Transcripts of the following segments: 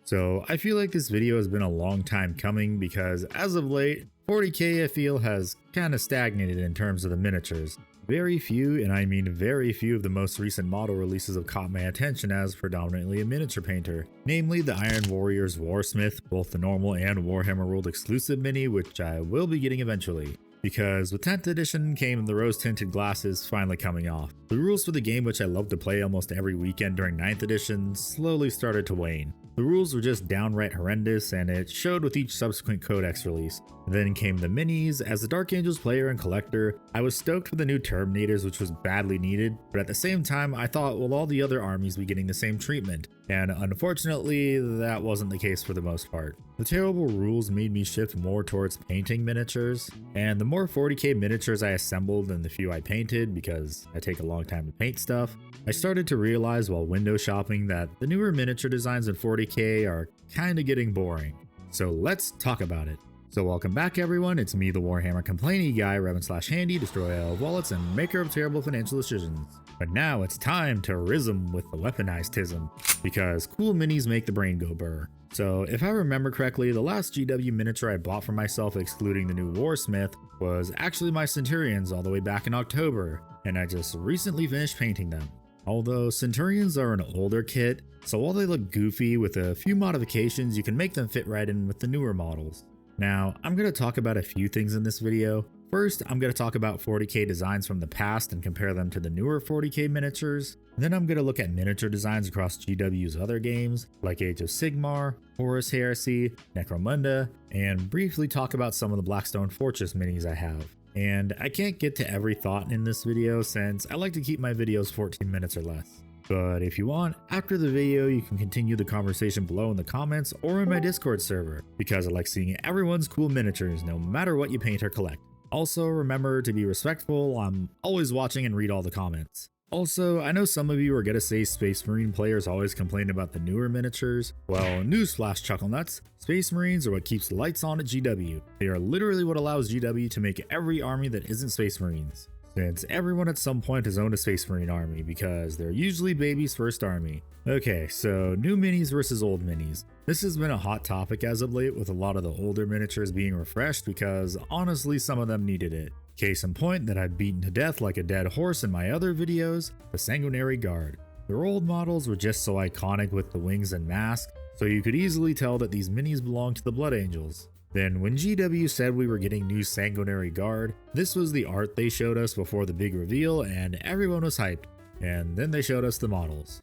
So I feel like this video has been a long time coming because as of late, 40k I feel has kinda stagnated in terms of the miniatures. Very few, and I mean very few, of the most recent model releases have caught my attention as predominantly a miniature painter. Namely the Iron Warriors Warsmith, both the normal and Warhammer World exclusive mini, which I will be getting eventually. Because with 10th edition came the rose tinted glasses finally coming off. The rules for the game, which I love to play almost every weekend during 9th edition, slowly started to wane. The rules were just downright horrendous, and it showed with each subsequent codex release. Then came the minis. As a Dark Angels player and collector, I was stoked for the new Terminators, which was badly needed, but at the same time I thought, will all the other armies be getting the same treatment? And unfortunately, that wasn't the case for the most part. The terrible rules made me shift more towards painting miniatures, and the more 40k miniatures I assembled and the few I painted, because I take a long time to paint stuff, I started to realize while window shopping that the newer miniature designs in 40k are kinda getting boring. So let's talk about it. So welcome back everyone, it's me the Warhammer complainy guy, Revan/Handy, destroyer of wallets and maker of terrible financial decisions. But now it's time to rism with the weaponized tism, because cool minis make the brain go burr. So if I remember correctly, the last GW miniature I bought for myself excluding the new Warsmith was actually my Centurions all the way back in October, and I just recently finished painting them. Although Centurions are an older kit, so while they look goofy with a few modifications, you can make them fit right in with the newer models. Now, I'm going to talk about a few things in this video. First, I'm going to talk about 40k designs from the past and compare them to the newer 40k miniatures. Then I'm going to look at miniature designs across GW's other games, like Age of Sigmar, Horus Heresy, Necromunda, and briefly talk about some of the Blackstone Fortress minis I have. And I can't get to every thought in this video since I like to keep my videos 14 minutes or less. But if you want, after the video you can continue the conversation below in the comments or in my Discord server, because I like seeing everyone's cool miniatures no matter what you paint or collect. Also remember to be respectful, I'm always watching and read all the comments. Also, I know some of you are gonna say Space Marine players always complain about the newer miniatures. Well, newsflash chucklenuts, Space Marines are what keeps the lights on at GW. They are literally what allows GW to make every army that isn't Space Marines. Since everyone at some point has owned a Space Marine army, because they're usually baby's first army. Okay, so new minis versus old minis. This has been a hot topic as of late, with a lot of the older miniatures being refreshed because honestly some of them needed it. Case in point that I've beaten to death like a dead horse in my other videos, the Sanguinary Guard. Their old models were just so iconic with the wings and mask, so you could easily tell that these minis belonged to the Blood Angels. Then when GW said we were getting new Sanguinary Guard, this was the art they showed us before the big reveal and everyone was hyped. And then they showed us the models.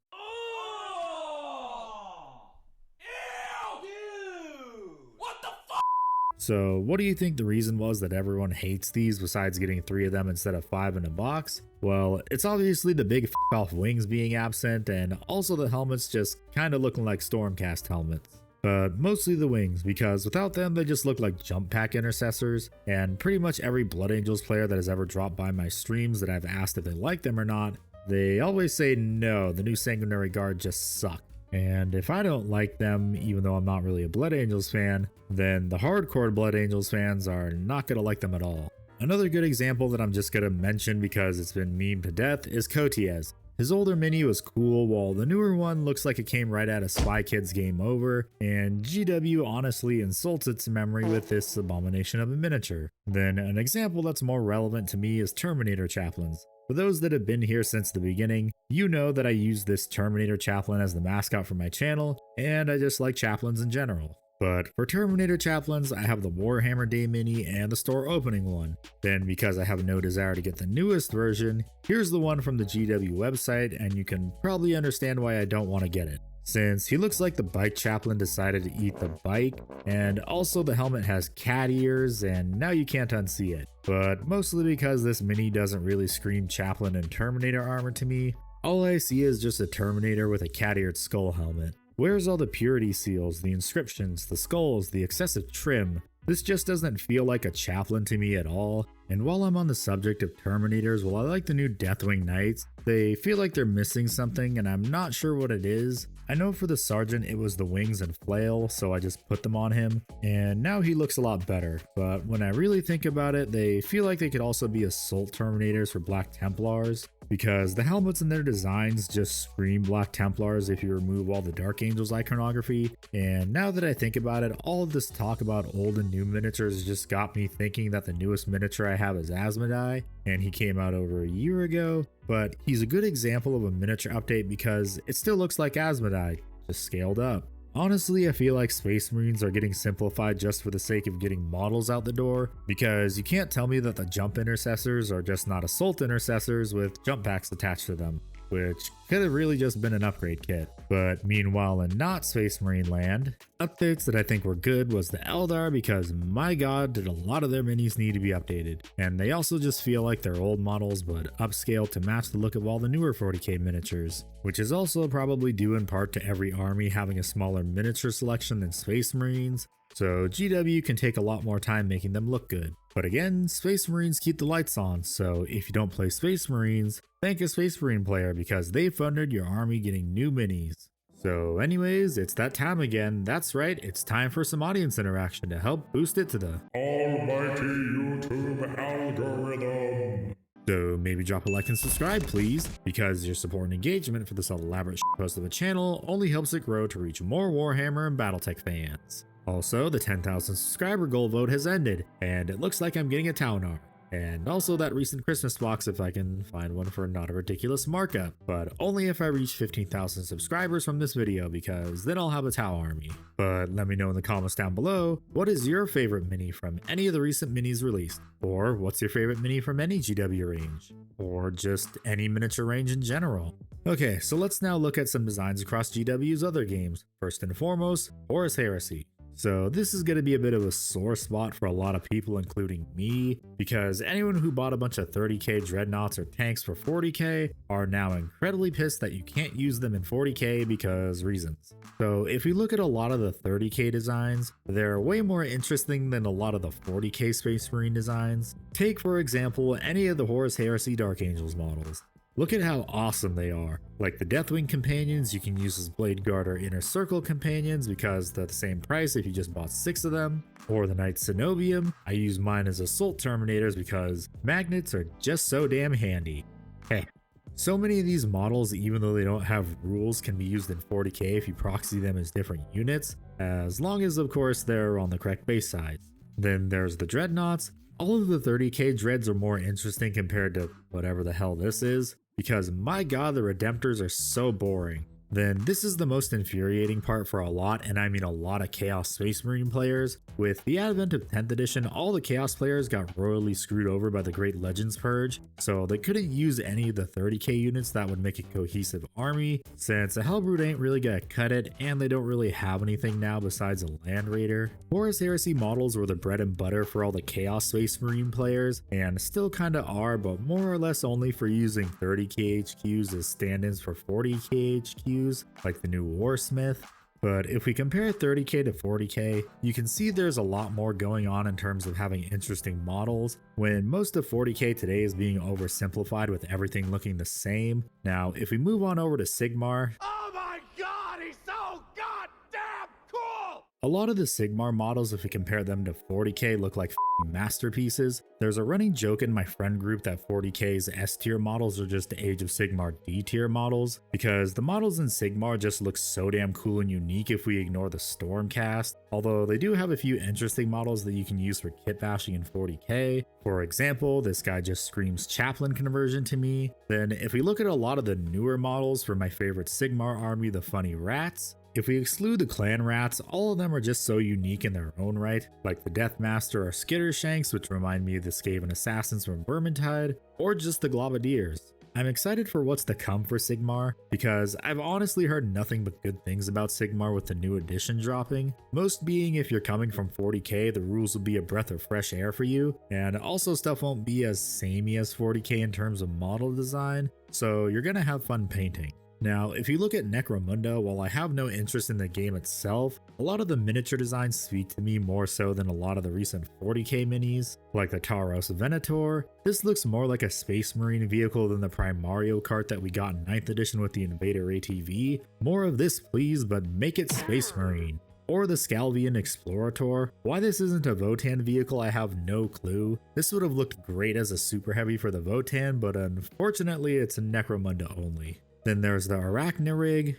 So what do you think the reason was that everyone hates these besides getting 3 of them instead of 5 in a box? Well, it's obviously the big off wings being absent and also the helmets just kinda looking like Stormcast helmets. But mostly the wings, because without them they just look like jump pack intercessors, and pretty much every Blood Angels player that has ever dropped by my streams that I've asked if they like them or not, they always say no, the new Sanguinary Guard just suck. And if I don't like them, even though I'm not really a Blood Angels fan, then the hardcore Blood Angels fans are not gonna like them at all. Another good example that I'm just gonna mention because it's been memed to death is Kotiez. His older mini was cool, while the newer one looks like it came right out of Spy Kids Game Over, and GW honestly insults its memory with this abomination of a miniature. Then an example that's more relevant to me is Terminator Chaplains. For those that have been here since the beginning, you know that I use this Terminator Chaplain as the mascot for my channel, and I just like chaplains in general. But for Terminator Chaplains, I have the Warhammer Day Mini and the store opening one. Then because I have no desire to get the newest version, here's the one from the GW website, and you can probably understand why I don't want to get it. Since he looks like the bike chaplain decided to eat the bike, and also the helmet has cat ears and now you can't unsee it. But mostly because this mini doesn't really scream chaplain and Terminator armor to me, all I see is just a Terminator with a cat-eared skull helmet. Where's all the purity seals, the inscriptions, the skulls, the excessive trim? This just doesn't feel like a chaplain to me at all, And while I'm on the subject of Terminators, while I like the new Deathwing Knights, they feel like they're missing something and I'm not sure what it is. I know for the Sergeant it was the wings and flail, so I just put them on him, and now he looks a lot better. But when I really think about it, they feel like they could also be Assault Terminators for Black Templars, because the helmets and their designs just scream Black Templars if you remove all the Dark Angels iconography. And now that I think about it, all of this talk about old and new miniatures just got me thinking that the newest miniature I have is Asmodai, and he came out over a year ago. But he's a good example of a miniature update because it still looks like Asmodai, just scaled up. Honestly, I feel like Space Marines are getting simplified just for the sake of getting models out the door, because you can't tell me that the jump intercessors are just not assault intercessors with jump packs attached to them, which could have really just been an upgrade kit. But meanwhile, in not Space Marine land, updates that I think were good was the Eldar, because my god did a lot of their minis need to be updated, and they also just feel like they're old models but upscaled to match the look of all the newer 40k miniatures, which is also probably due in part to every army having a smaller miniature selection than Space Marines, so GW can take a lot more time making them look good. But again, Space Marines keep the lights on, so if you don't play Space Marines, thank a Space Marine player because they funded your army getting new minis. So anyways, it's that time again. That's right, it's time for some audience interaction to help boost it to the almighty YouTube algorithm. So maybe drop a like and subscribe please, because your support and engagement for this elaborate post of a channel only helps it grow to reach more Warhammer and Battletech fans. Also, the 10,000 subscriber goal vote has ended, and it looks like I'm getting a town arm. And also that recent Christmas box if I can find one for not a ridiculous markup, but only if I reach 15,000 subscribers from this video, because then I'll have a Tau army. But let me know in the comments down below, what is your favorite mini from any of the recent minis released? Or what's your favorite mini from any GW range? Or just any miniature range in general? Okay, so let's now look at some designs across GW's other games. First and foremost, Horus Heresy. So this is going to be a bit of a sore spot for a lot of people, including me, because anyone who bought a bunch of 30k dreadnoughts or tanks for 40k are now incredibly pissed that you can't use them in 40k because reasons. So if we look at a lot of the 30k designs, they're way more interesting than a lot of the 40k Space Marine designs. Take for example any of the Horus Heresy Dark Angels models. Look at how awesome they are. Like the Deathwing companions, you can use as Blade Guard or Inner Circle companions because they're the same price if you just bought 6 of them. Or the Knight Cenobium, I use mine as Assault Terminators because magnets are just so damn handy. Hey, so many of these models, even though they don't have rules, can be used in 40k if you proxy them as different units, as long as of course they're on the correct base side. Then there's the Dreadnoughts. All of the 30k dreads are more interesting compared to whatever the hell this is, because my god, the Redemptors are so boring. Then this is the most infuriating part for a lot, and I mean a lot of Chaos Space Marine players. With the advent of 10th edition, all the Chaos players got royally screwed over by the Great Legends Purge, so they couldn't use any of the 30k units that would make a cohesive army, since a Hellbrute ain't really gonna cut it, and they don't really have anything now besides a Land Raider. Horus Heresy models were the bread and butter for all the Chaos Space Marine players, and still kinda are, but more or less only for using 30k HQs as stand-ins for 40k HQs, like the new Warsmith. But if we compare 30k to 40k, you can see there's a lot more going on in terms of having interesting models, when most of 40k today is being oversimplified with everything looking the same. Now, if we move on over to Sigmar, oh my god, he's so goddamn cool! A lot of the Sigmar models, if we compare them to 40k, look like masterpieces. There's a running joke in my friend group that 40k's S tier models are just the Age of Sigmar D tier models, because the models in Sigmar just look so damn cool and unique if we ignore the Stormcast, although they do have a few interesting models that you can use for kit bashing in 40k. For example, this guy just screams Chaplain conversion to me. Then if we look at a lot of the newer models for my favorite Sigmar army, the Funny Rats, if we exclude the clan rats, all of them are just so unique in their own right, like the Deathmaster or Skittershanks, which remind me of the Skaven Assassins from Vermintide, or just the Glavadiers. I'm excited for what's to come for Sigmar, because I've honestly heard nothing but good things about Sigmar with the new edition dropping, most being if you're coming from 40k, the rules will be a breath of fresh air for you, and also stuff won't be as samey as 40k in terms of model design, so you're gonna have fun painting. Now, if you look at Necromunda, while I have no interest in the game itself, a lot of the miniature designs speak to me more so than a lot of the recent 40k minis, like the Taros Venator. This looks more like a Space Marine vehicle than the Prime Mario Kart that we got in 9th edition with the Invader ATV. More of this please, but make it Space Marine. Or the Scalvian Explorator. Why this isn't a Votan vehicle I have no clue. This would have looked great as a super heavy for the Votan, but unfortunately it's a Necromunda only. Then there's the Arachnirig,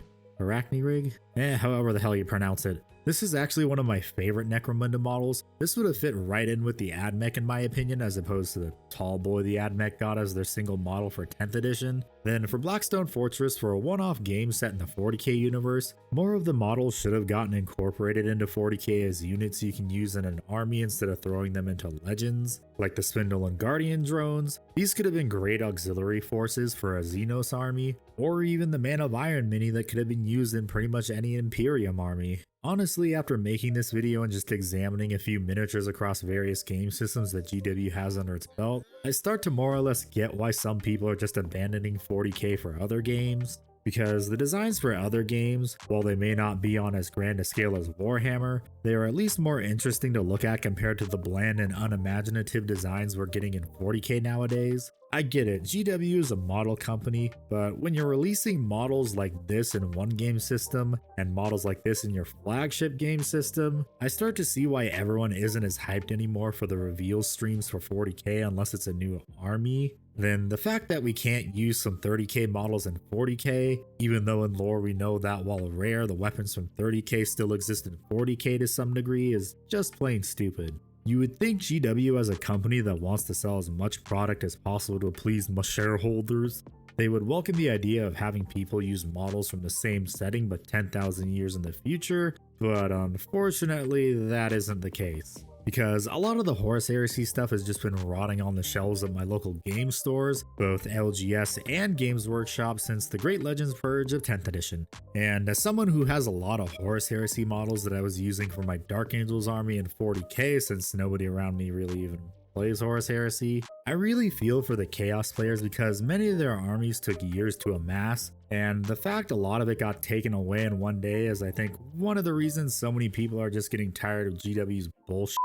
however the hell you pronounce it. This is actually one of my favorite Necromunda models. This would have fit right in with the Admech in my opinion, as opposed to the tall boy the Admech got as their single model for 10th edition. Then for Blackstone Fortress, for a one-off game set in the 40k universe, more of the models should have gotten incorporated into 40k as units you can use in an army instead of throwing them into legends, like the Spindle and Guardian drones. These could have been great auxiliary forces for a Xenos army, or even the Man of Iron mini that could have been used in pretty much any Imperium army. Honestly, after making this video and just examining a few miniatures across various game systems that GW has under its belt, I start to more or less get why some people are just abandoning 40k for other games. Because the designs for other games, while they may not be on as grand a scale as Warhammer, they are at least more interesting to look at compared to the bland and unimaginative designs we're getting in 40k nowadays. I get it, GW is a model company, but when you're releasing models like this in one game system and models like this in your flagship game system, I start to see why everyone isn't as hyped anymore for the reveal streams for 40k unless it's a new army. Then the fact that we can't use some 30k models in 40k, even though in lore we know that while rare, the weapons from 30k still exist in 40k to some degree, is just plain stupid. You would think GW, as a company that wants to sell as much product as possible to please my shareholders, they would welcome the idea of having people use models from the same setting but 10,000 years in the future, but unfortunately that isn't the case. Because a lot of the Horus Heresy stuff has just been rotting on the shelves of my local game stores, both LGS and Games Workshop, since the Great Legends Purge of 10th edition. And as someone who has a lot of Horus Heresy models that I was using for my Dark Angels army in 40k, since nobody around me really even plays Horus Heresy, I really feel for the Chaos players because many of their armies took years to amass, and the fact a lot of it got taken away in one day is, I think, one of the reasons so many people are just getting tired of GW's bullshit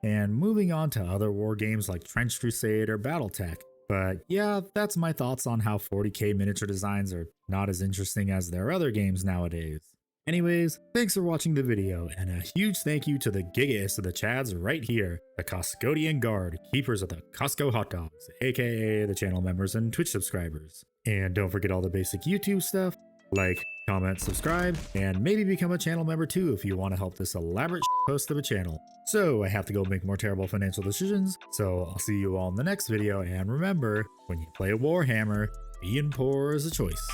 and moving on to other war games like Trench Crusade or Battletech. But yeah, that's my thoughts on how 40k miniature designs are not as interesting as their other games nowadays. Anyways, thanks for watching the video, and a huge thank you to the GIGAist of the Chads right here, the Costcodian Guard, keepers of the Costco hot dogs, aka the channel members and Twitch subscribers. And don't forget all the basic YouTube stuff, like, comment, subscribe, and maybe become a channel member too if you want to help this elaborate host of a channel. So I have to go make more terrible financial decisions, so I'll see you all in the next video, and remember, when you play Warhammer, being poor is a choice.